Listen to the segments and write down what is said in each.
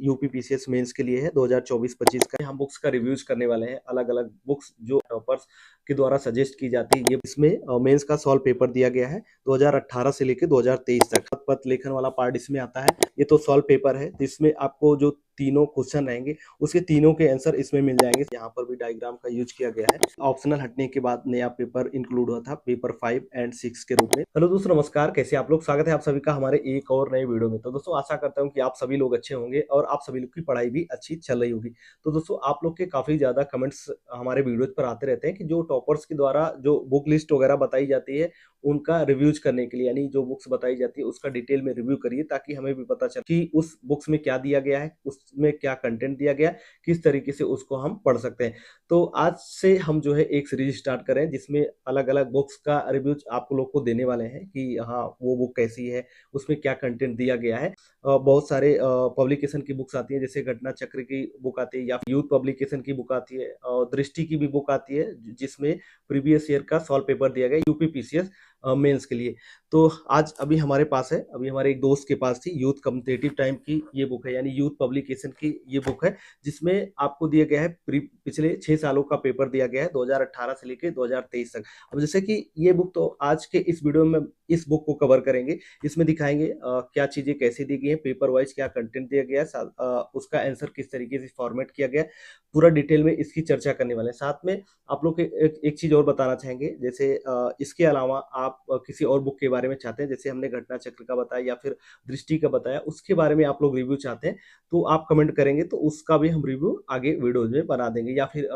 UP PCS mains के लिए है 2024-25 का। हम बुक्स का रिव्यूज करने वाले हैं, अलग अलग बुक्स जो टॉपर्स के द्वारा सजेस्ट की जाती है। ये इसमें मेंस का सॉल्व पेपर दिया गया है 2018 से लेकर 2023 तक। पत्र लेखन वाला पार्ट इसमें आता है। ये तो सॉल्व पेपर है, जिसमें आपको जो तीनों क्वेश्चन रहेंगे उसके तीनों के आंसर इसमें मिल जाएंगे। यहाँ पर भी डायग्राम का यूज किया गया है। ऑप्शनल हटने के बाद नया पेपर इंक्लूड हुआ था, पेपर 5 एंड 6 के रूप में। हेलो दोस्तों, नमस्कार, कैसे आप लोग? स्वागत है आप सभी का हमारे एक और नए वीडियो में। तो दोस्तों, आशा करता हूँ कि आप सभी लोग अच्छे होंगे और आप सभी लोग की पढ़ाई भी अच्छी चल रही होगी। तो दोस्तों, आप लोग के काफी ज्यादा कमेंट्स हमारे वीडियोज पर आते रहते हैं कि जो टॉपर्स के द्वारा जो बुक लिस्ट वगैरह बताई जाती है उनका रिव्यूज करने के लिए, यानी जो बुक्स बताई जाती है उसका डिटेल में रिव्यू करिए, ताकि हमें भी पता चले कि उस बुक्स में क्या दिया गया है, उसमें क्या कंटेंट दिया गया है, किस तरीके से उसको हम पढ़ सकते हैं। तो आज से हम जो है एक सीरीज स्टार्ट करें जिसमें अलग अलग बुक्स का रिव्यूज आप लोग को देने वाले हैं कि हाँ वो बुक कैसी है, उसमें क्या कंटेंट दिया गया है। बहुत सारे पब्लिकेशन की बुक्स आती है, जैसे घटना चक्र की बुक आती है या यूथ पब्लिकेशन की बुक आती है, और दृष्टि की भी बुक आती है जिसमें प्रीवियस ईयर का सॉल्व पेपर दिया गया यूपी पीसीएस मेंस के लिए। तो आज अभी हमारे पास है, अभी हमारे एक दोस्त के पास थी यूथ कॉम्पिटिटिव टाइम की ये बुक है, यानी यूथ पब्लिकेशन की ये बुक है, जिसमें आपको दिया गया है पिछले 6 सालों का पेपर दिया गया है 2018 से लेकर 2023 तक। अब जैसे कि ये बुक, तो आज के इस वीडियो में इस बुक को कवर करेंगे। इसमें दिखाएंगे क्या चीजें कैसे दी गई है, पेपर वाइज क्या कंटेंट दिया गया है, उसका आंसर किस तरीके से फॉर्मेट किया गया है, पूरा डिटेल में इसकी चर्चा करने वाले हैं। साथ में आप लोग एक चीज और बताना चाहेंगे, जैसे इसके अलावा आप किसी और बुक के बारे में चाहते हैं, जैसे हमने घटना चक्र का बताया या फिर दृष्टि का बताया, उसके बारे में आप लोग रिव्यू चाहते हैं तो आप कमेंट करेंगे, तो उसका भी हम रिव्यू आगे वीडियोज में बना देंगे। या फिर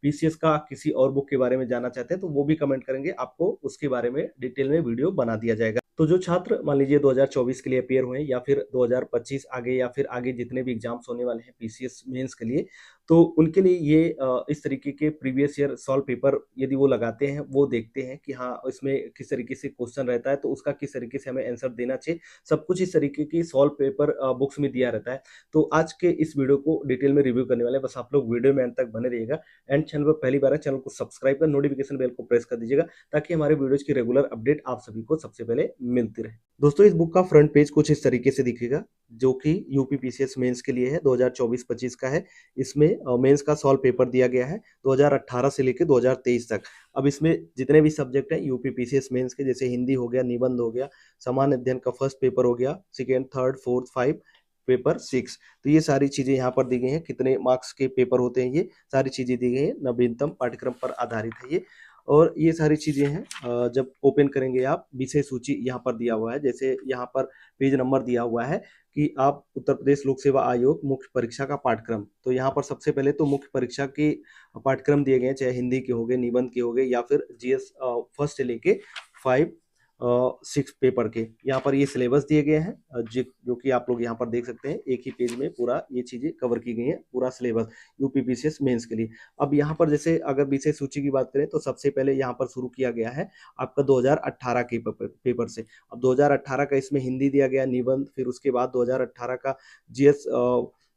पीसीएस का किसी और बुक के बारे में जानना चाहते हैं तो वो भी कमेंट करेंगे, आपको उसके बारे में डिटेल में वीडियो बना दिया जाएगा। तो जो छात्र मान लीजिए 2024 के लिए अपेयर हुए या फिर 2025 आगे या फिर आगे जितने भी एग्जाम्स होने वाले हैं पीसीएस मेंस के लिए, तो उनके लिए ये इस तरीके के प्रीवियस ईयर सॉल्व पेपर यदि वो लगाते हैं, वो देखते हैं कि हाँ इसमें किस तरीके से क्वेश्चन रहता है, तो उसका किस तरीके से हमें आंसर देना चाहिए, सब कुछ इस तरीके की सॉल्व पेपर बुक्स में दिया रहता है। तो आज के इस वीडियो को डिटेल में रिव्यू करने वाले हैं, बस आप लोग वीडियो में अंत तक बने रहिएगा। एंड चैनल पर पहली बार है, चैनल को सब्सक्राइब कर नोटिफिकेशन बेल को प्रेस कर दीजिएगा, ताकि हमारे वीडियोज की रेगुलर अपडेट आप सभी को सबसे पहले मिलती रहे। दोस्तों, इस बुक का फ्रंट पेज कुछ इस तरीके से दिखेगा, जो कि यूपी पीसीएस मेंस के लिए है, 2024-25 का है। इसमें मेंस का सॉल्व पेपर दिया गया है 2018 से लेकर 2023 तक। अब इसमें जितने भी सब्जेक्ट हैं यूपी पीसीएस मेंस के, जैसे हिंदी हो गया, निबंध हो गया, सामान्य अध्ययन का फर्स्ट पेपर हो गया, सेकेंड, थर्ड, फोर्थ, 5, पेपर 6, तो ये सारी चीजें यहाँ पर दी गई हैं। कितने मार्क्स के पेपर होते हैं, ये सारी चीजें दी गई हैं, नवीनतम पाठ्यक्रम पर आधारित है ये। और ये सारी चीजें हैं, जब ओपन करेंगे आप, विषय सूची यहाँ पर दिया हुआ है, जैसे यहाँ पर पेज नंबर दिया हुआ है कि आप उत्तर प्रदेश लोक सेवा आयोग मुख्य परीक्षा का पाठ्यक्रम, तो यहाँ पर सबसे पहले तो मुख्य परीक्षा के पाठ्यक्रम दिए गए हैं, चाहे हिंदी के हो गए, निबंध के हो गए, या फिर जीएस फर्स्ट से लेके 5 6 पेपर के। यहाँ पर ये सिलेबस दिए गए हैं, जो कि आप लोग यहाँ पर देख सकते हैं, एक ही पेज में पूरा ये चीजें कवर की गई हैं, पूरा सिलेबस यूपी पीसीएस मेंस के लिए। अब यहाँ पर जैसे अगर विषय सूची की बात करें, तो सबसे पहले यहाँ पर शुरू किया गया है आपका 2018 के पेपर से। अब 2018 का इसमें हिंदी दिया गया, निबंध, फिर उसके बाद 2018 का जीएस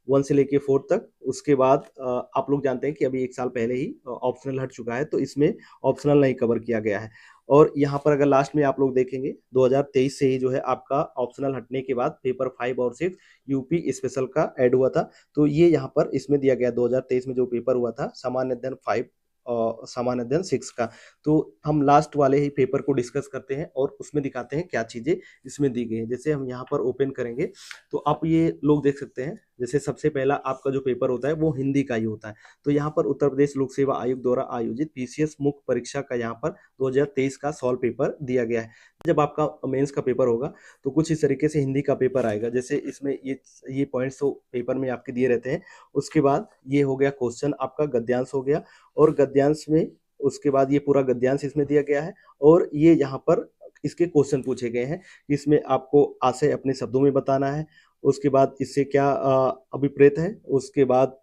1 से लेके 4 तक। उसके बाद आप लोग जानते हैं कि अभी एक साल पहले ही ऑप्शनल हट चुका है, तो इसमें ऑप्शनल नहीं कवर किया गया है। और यहाँ पर अगर लास्ट में आप लोग देखेंगे, 2023 से ही जो है आपका ऑप्शनल हटने के बाद पेपर 5 और 6 यूपी स्पेशल का ऐड हुआ था। तो ये यहाँ पर इसमें दिया गया 2023 में जो पेपर हुआ था सामान्य अध्ययन 5 और सामान्य अध्ययन 6 का। तो हम लास्ट वाले ही पेपर को डिस्कस करते हैं और उसमें दिखाते हैं क्या चीजें इसमें दी गई हैं। जैसे हम यहाँ पर ओपन करेंगे तो आप ये लोग देख सकते हैं, जैसे सबसे पहला आपका जो पेपर होता है वो हिंदी का ही होता है। तो यहाँ पर उत्तर प्रदेश लोक सेवा आयोग द्वारा आयोजित पीसीएस मुख्य परीक्षा का यहाँ पर 2023 का सॉल्व पेपर दिया गया है। जब आपका मेंस का पेपर होगा तो कुछ इस तरीके से हिंदी का पेपर आएगा, जैसे इसमें ये पॉइंट्स तो पेपर में आपके दिए रहते हैं। उसके बाद ये हो गया क्वेश्चन, आपका गद्यांश हो गया, और गद्यांश में उसके बाद ये पूरा गद्यांश इसमें दिया गया है, और ये यहाँ पर इसके क्वेश्चन पूछे गए हैं। इसमें आपको आशय अपने शब्दों में बताना है, उसके बाद इससे क्या अभिप्रेत है, उसके बाद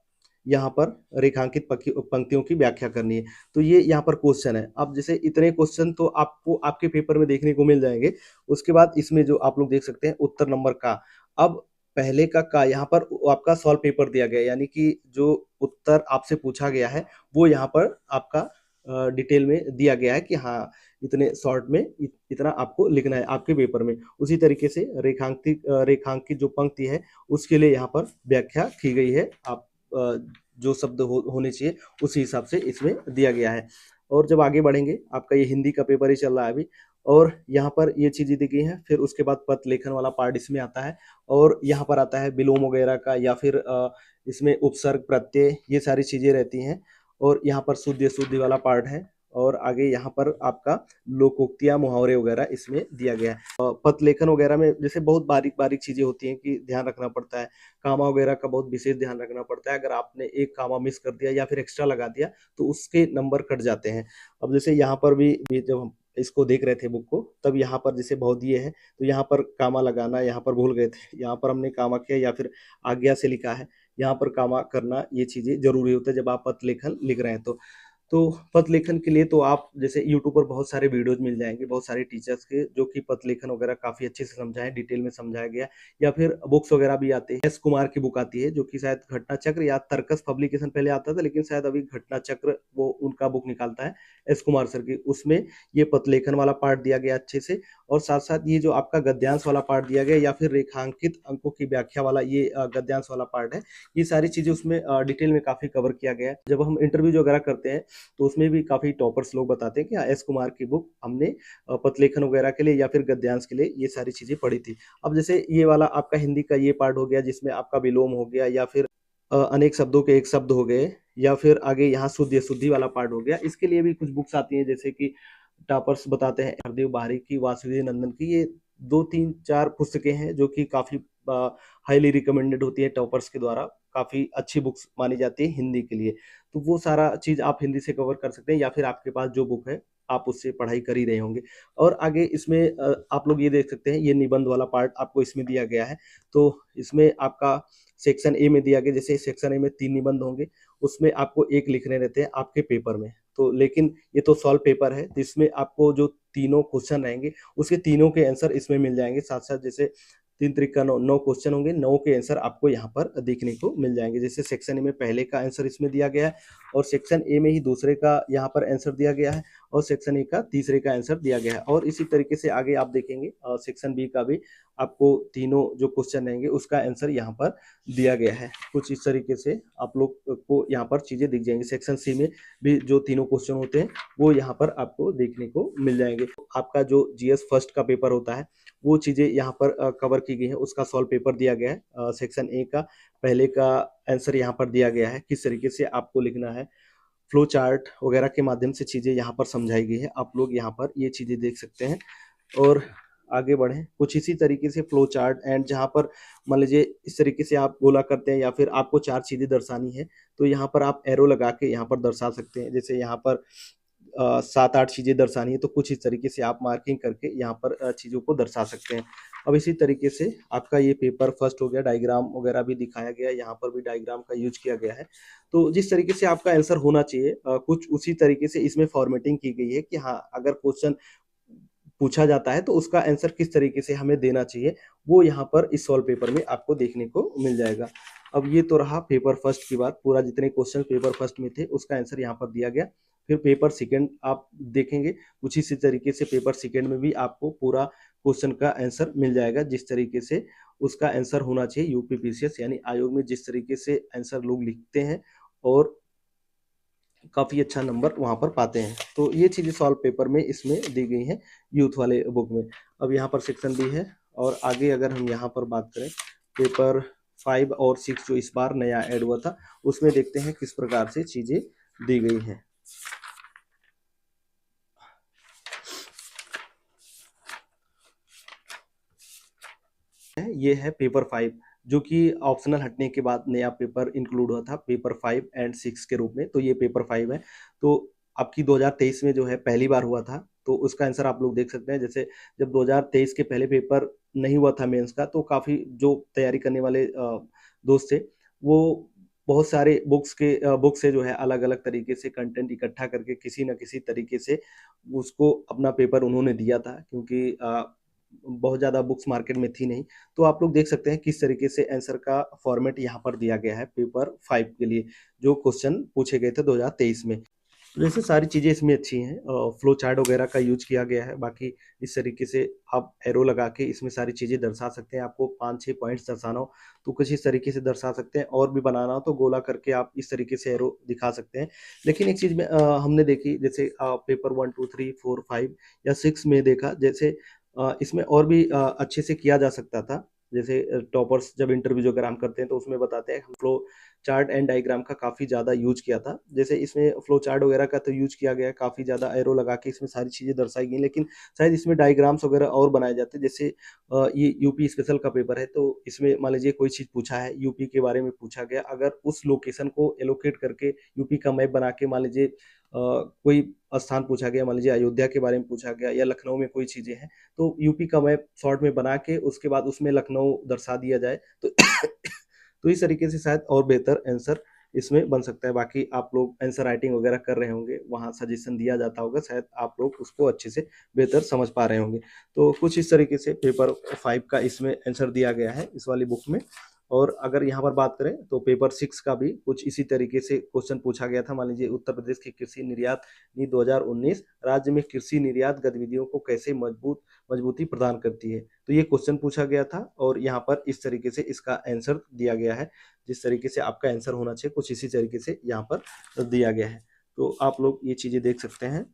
यहाँ पर रेखांकित पंक्तियों की व्याख्या करनी है। तो ये यहाँ पर क्वेश्चन है। अब जैसे इतने क्वेश्चन तो आपको आपके पेपर में देखने को मिल जाएंगे। उसके बाद इसमें जो आप लोग देख सकते हैं उत्तर नंबर का, अब पहले का यहाँ पर आपका सॉल्व पेपर दिया गया, यानी कि जो उत्तर आपसे पूछा गया है वो यहाँ पर आपका डिटेल में दिया गया है कि हाँ इतने शॉर्ट में इतना आपको लिखना है आपके पेपर में। उसी तरीके से रेखांकित जो पंक्ति है उसके लिए यहाँ पर व्याख्या की गई है। आप जो शब्द होने चाहिए उसी हिसाब से इसमें दिया गया है। और जब आगे बढ़ेंगे, आपका ये हिंदी का पेपर ही चल रहा है अभी, और यहाँ पर ये चीजें दी गई हैं। फिर उसके बाद पद लेखन वाला पार्ट इसमें आता है, और यहाँ पर आता है विलोम वगैरह का, या फिर इसमें उपसर्ग प्रत्यय, ये सारी चीजें रहती हैं। और यहाँ पर शुद्ध अशुद्धि वाला पार्ट है। और आगे यहाँ पर आपका लोकोक्तियां, मुहावरे वगैरह इसमें दिया गया है। पद लेखन वगैरह में जैसे बहुत बारीक बारीक चीजें होती हैं कि ध्यान रखना पड़ता है। कामा वगैरह का बहुत विशेष ध्यान रखना पड़ता है। अगर आपने एक कामा मिस कर दिया या फिर एक्स्ट्रा लगा दिया तो उसके नंबर कट जाते हैं। अब जैसे यहाँ पर भी जब हम इसको देख रहे थे बुक को, तब यहाँ पर जैसे बहुदिए है तो यहाँ पर कामा लगाना यहाँ पर भूल गए थे, यहाँ पर हमने कामा किया, या फिर आज्ञा से लिखा है, यहाँ पर कामा करना, ये चीजें जरूरी होता है जब आप पद लेखन लिख रहे हैं। तो पद लेखन के लिए तो आप जैसे यूट्यूब पर बहुत सारे वीडियोज मिल जाएंगे, बहुत सारे टीचर्स के, जो कि पद लेखन वगैरह काफी अच्छे से समझाए, डिटेल में समझाया गया। या फिर बुक्स वगैरह भी आते हैं। एस कुमार की बुक आती है जो कि शायद घटना चक्र या तर्कस पब्लिकेशन पहले आता था, लेकिन शायद अभी घटना चक्र वो उनका बुक निकालता है, एस कुमार सर की। उसमें ये पद लेखन वाला पार्ट दिया गया अच्छे से, और साथ साथ ये जो आपका गद्यांश वाला पार्ट दिया गया, या फिर रेखांकित अंकों की व्याख्या वाला ये गद्यांश वाला पार्ट है, ये सारी चीजें उसमें डिटेल में काफी कवर किया गया है। जब हम इंटरव्यू वगैरह करते हैं तो उसमें भी काफी टॉपर्स लोग बताते हैं कि हाँ, एस कुमार की बुक हमने पद लेखन वगैरह के लिए या फिर गद्यांश के लिए ये सारी चीजें पढ़ी थी। अब जैसे ये वाला आपका हिंदी का ये पार्ट हो गया, जिसमें आपका विलोम हो गया, या फिर अनेक शब्दों के एक शब्द हो गए, या फिर आगे यहाँ शुद्ध अशुद्धि वाला पार्ट हो गया। इसके लिए भी कुछ बुक्स आती हैं, जैसे कि टॉपर्स बताते हैं हरदेव बाहरी की, वासुदेव नंदन की, ये 2 3 4 पुस्तकें हैं जो कि काफी हाईली रिकमेंडेड होती है टॉपर्स के द्वारा, काफी अच्छी बुक्स मानी जाती है हिंदी के लिए। तो वो सारा चीज आप हिंदी से कवर कर सकते हैं, या फिर आपके पास जो बुक है आप उससे पढ़ाई कर ही रहे होंगे। और आगे इसमें आप लोग ये देख सकते हैं, ये निबंध वाला पार्ट आपको इसमें दिया गया है। तो इसमें आपका सेक्शन ए में दिया गया, जैसे सेक्शन ए में 3 निबंध होंगे, उसमें आपको एक लिखने रहते हैं आपके पेपर में। तो लेकिन ये तो सॉल्व पेपर है, जिसमें आपको जो तीनों क्वेश्चन रहेंगे उसके तीनों के आंसर इसमें मिल जाएंगे। साथ साथ जैसे 3 त्रिक का 9 क्वेश्चन होंगे, 9 के आंसर आपको यहाँ पर देखने को मिल जाएंगे। जैसे सेक्शन ए में पहले का आंसर इसमें दिया गया है, और सेक्शन ए में ही दूसरे का यहाँ पर आंसर दिया गया है, और सेक्शन ए का तीसरे का आंसर दिया गया है। और इसी तरीके से आगे आप देखेंगे सेक्शन बी का भी आपको तीनों जो क्वेश्चन रहेंगे उसका आंसर यहाँ पर दिया गया है। कुछ इस तरीके से आप लोग को यहाँ पर चीजें दिख जाएंगी। सेक्शन सी में भी जो तीनों क्वेश्चन होते हैं वो यहाँ पर आपको देखने को मिल जाएंगे। आपका जो जीएस फर्स्ट का पेपर होता है वो चीजें यहाँ पर कवर की गई है, उसका सॉल्व पेपर दिया गया है। सेक्शन ए का पहले का आंसर यहाँ पर दिया गया है, किस तरीके से आपको लिखना है, फ्लो चार्ट वगैरह के माध्यम से चीजें यहाँ पर समझाई गई है। आप लोग यहाँ पर ये चीजें देख सकते हैं। और आगे बढ़े कुछ इसी तरीके से फ्लो चार्ट, एंड जहाँ पर मान लीजिए इस तरीके से आप गोला करते हैं, या फिर आपको 4 चीजें दर्शानी है, तो यहाँ पर आप एरो लगा के यहाँ पर दर्शा सकते हैं। जैसे यहाँ पर 7 8 चीजें दर्शानी है, तो कुछ इस तरीके से आप मार्किंग करके यहाँ पर चीजों को दर्शा सकते हैं। अब इसी तरीके से आपका ये पेपर फर्स्ट हो गया, डायग्राम वगैरह भी दिखाया गया, यहाँ पर भी डायग्राम का यूज किया गया है। तो जिस तरीके से आपका आंसर होना चाहिए कुछ उसी तरीके से इसमें फॉर्मेटिंग की गई है कि हाँ, अगर क्वेश्चन पूछा जाता है तो उसका आंसर किस तरीके से हमें देना चाहिए, वो यहाँ पर इस सॉल्व पेपर में आपको देखने को मिल जाएगा। अब ये तो रहा पेपर फर्स्ट की बात, पूरा जितने क्वेश्चन पेपर फर्स्ट में थे उसका आंसर यहाँ पर दिया गया। फिर पेपर सेकंड आप देखेंगे, कुछ इसी तरीके से पेपर सेकंड में भी आपको पूरा क्वेश्चन का आंसर मिल जाएगा, जिस तरीके से उसका आंसर होना चाहिए। यूपीपीसीएस यानी आयोग में जिस तरीके से आंसर लोग लिखते हैं और काफी अच्छा नंबर वहां पर पाते हैं, तो ये चीजें सॉल्व पेपर में इसमें दी गई हैं यूथ वाले बुक में। अब यहाँ पर सेक्शन बी है, और आगे अगर हम यहाँ पर बात करें पेपर 5 और 6 जो इस बार नया ऐड हुआ था, उसमें देखते हैं किस प्रकार से चीजें दी गई हैं। ये है पेपर 5, जो कि ऑप्शनल हटने के बाद नया पेपर इंक्लूड हुआ था, पेपर 5 एंड 6 के रूप में। तो ये पेपर 5 है। तो आपकी 2023 में जो है पहली बार हुआ था, तो उसका आंसर आप लोग देख सकते हैं। जैसे जब 2023 के पहले पेपर नहीं हुआ था मेंस का, तो काफी जो तैयारी करने वाले दोस्त थे वो बहुत सारे बुक से जो है अलग अलग तरीके से कंटेंट इकट्ठा करके किसी न किसी तरीके से उसको अपना पेपर उन्होंने दिया था, क्योंकि बहुत ज़्यादा बुक्स मार्केट में थी नहीं। तो आप लोग देख सकते हैं किस तरीके से आंसर का फॉर्मेट यहाँ पर दिया गया है पेपर 5 के लिए, जो क्वेश्चन पूछे गए थे 2023 में। तो जैसे सारी चीज़ें इसमें अच्छी हैं, फ्लो चार्ट वगैरह का यूज किया गया है। बाकी इस तरीके से आप एरो लगा के इसमें सारी चीज़ें दर्शा सकते हैं। आपको 5-6 पॉइंट्स दर्शाना हो तो कुछ इस तरीके से दर्शा सकते हैं, और भी बनाना हो तो गोला करके आप इस तरीके से एरो दिखा सकते हैं। लेकिन एक चीज़ में हमने देखी, जैसे पेपर 1, 2, 3, 4, 5 या 6 में देखा, जैसे इसमें और भी अच्छे से किया जा सकता था। जैसे टॉपर्स जब इंटरव्यू वगैरह हम करते हैं तो उसमें बताते हैं, हम फ्लो चार्ट एंड डायग्राम का काफ़ी ज़्यादा यूज किया था। जैसे इसमें फ्लो चार्ट वगैरह का तो यूज किया गया है, काफ़ी ज़्यादा एरो लगा के इसमें सारी चीज़ें दर्शाई गई, लेकिन शायद इसमें डायग्राम्स वगैरह और बनाए जाते। जैसे ये यूपी स्पेशल का पेपर है, तो इसमें मान लीजिए कोई चीज़ पूछा है, यूपी के बारे में पूछा गया, अगर उस लोकेशन को एलोकेट करके यूपी का मैप बना के, मान लीजिए कोई स्थान पूछा गया, मान लीजिए अयोध्या के बारे में पूछा गया या लखनऊ में कोई चीज़ें हैं, तो यूपी का मैप शॉर्ट में बना के उसके बाद उसमें लखनऊ दर्शा दिया जाए, तो तो इस तरीके से शायद और बेहतर आंसर इसमें बन सकता है। बाकी आप लोग आंसर राइटिंग वगैरह कर रहे होंगे, वहाँ सजेशन दिया जाता होगा, शायद आप लोग उसको अच्छे से बेहतर समझ पा रहे होंगे। तो कुछ इस तरीके से पेपर 5 का इसमें आंसर दिया गया है इस वाली बुक में। और अगर यहाँ पर बात करें तो पेपर 6 का भी कुछ इसी तरीके से क्वेश्चन पूछा गया था। मान लीजिए उत्तर प्रदेश की कृषि निर्यात नीति 2019 राज्य में कृषि निर्यात गतिविधियों को कैसे मजबूती प्रदान करती है। तो ये क्वेश्चन पूछा गया था और यहाँ पर इस तरीके से इसका आंसर दिया गया है। जिस तरीके से आपका आंसर होना चाहिए कुछ इसी तरीके से यहाँ पर दिया गया है। तो आप लोग ये चीजें देख सकते हैं,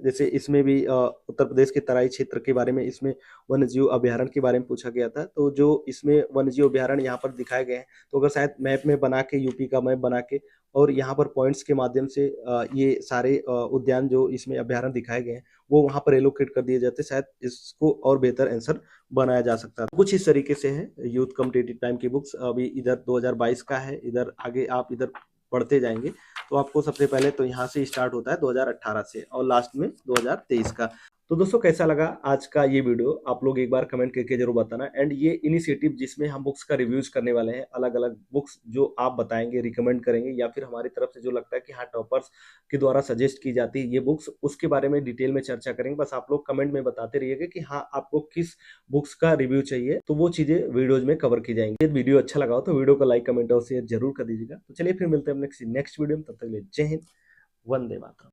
जैसे इसमें भी उत्तर प्रदेश के तराई क्षेत्र के बारे में, इसमें वन्यजीव अभ्यारण्य के बारे में पूछा गया था। तो जो इसमें वन्यजीव अभ्यारण्य यहाँ पर दिखाए गए हैं, तो अगर शायद मैप में बना के, यूपी का मैप बना के, और यहाँ पर पॉइंट्स के माध्यम से ये सारे उद्यान जो इसमें अभ्यारण्य दिखाए गए हैं वो वहाँ पर एलोकेट कर दिए जाते, शायद इसको और बेहतर आंसर बनाया जा सकता है। कुछ इस तरीके से है यूथ कॉम्पिटिटिव टाइम की बुक्स। अभी इधर 2022 का है, इधर आगे आप इधर पढ़ते जाएंगे तो आपको सबसे पहले तो यहाँ से स्टार्ट होता है 2018 से और लास्ट में 2023 का। तो दोस्तों कैसा लगा आज का ये वीडियो, आप लोग एक बार कमेंट करके जरूर बताना। एंड ये इनिशिएटिव जिसमें हम बुक्स का रिव्यूज करने वाले हैं, अलग अलग बुक्स जो आप बताएंगे, रिकमेंड करेंगे, या फिर हमारी तरफ से जो लगता है कि हाँ टॉपर्स के द्वारा सजेस्ट की जाती है ये बुक्स, उसके बारे में डिटेल में चर्चा करेंगे। बस आप लोग कमेंट में बताते रहिएगा कि हाँ आपको किस बुक्स का रिव्यू चाहिए, तो वो चीजें वीडियोज में कवर की जाएंगी। यदि वीडियो अच्छा लगा हो तो वीडियो को लाइक, कमेंट और शेयर जरूर कर दीजिएगा। तो चलिए फिर मिलते हैं नेक्स्ट वीडियो में, तब तक के लिए जय हिंद, वंदे मातरम।